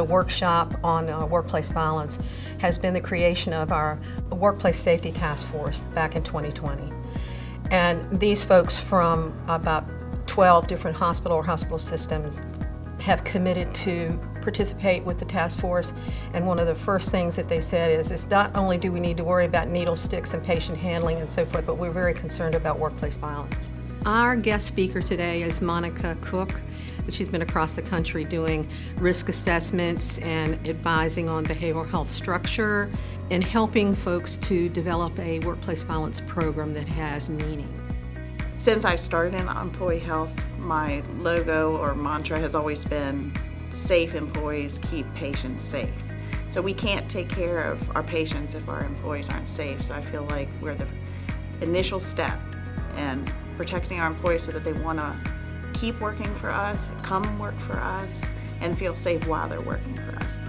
workshop on workplace violence has been the creation of our Workplace Safety Task Force back in 2020. And these folks from about 12 different hospital systems have committed to participate with the task force, and one of the first things that they said is not only do we need to worry about needle sticks and patient handling and so forth, but we're very concerned about workplace violence. Our guest speaker today is Cooke. She's been across the country doing risk assessments and advising on behavioral health structure and helping folks to develop a workplace violence program that has meaning. Since I started in employee health, my logo or mantra has always been safe employees keep patients safe. So we can't take care of our patients if our employees aren't safe. So I feel like we're the initial step in protecting our employees so that they want to keep working for us, come work for us, and feel safe while they're working for us.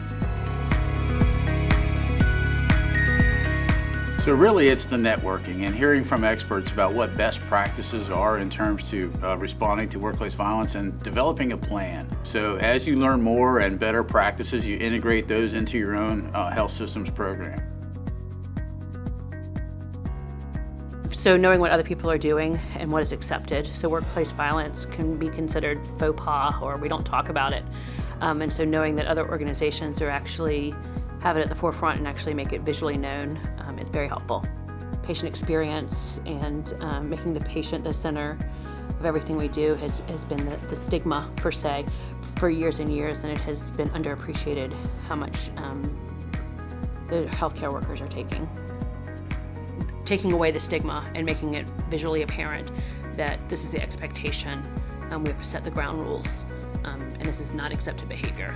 So really it's the networking and hearing from experts about what best practices are in terms to responding to workplace violence and developing a plan. So as you learn more and better practices, you integrate those into your own health systems program. So knowing what other people are doing and what is accepted. So workplace violence can be considered faux pas, or we don't talk about it. And so knowing that other organizations are actually have it at the forefront and actually make it visually known is very helpful. Patient experience and making the patient the center of everything we do has been the stigma, per se, for years and years, and it has been underappreciated how much the healthcare workers are taking away the stigma and making it visually apparent that this is the expectation, we have to set the ground rules, and this is not accepted behavior.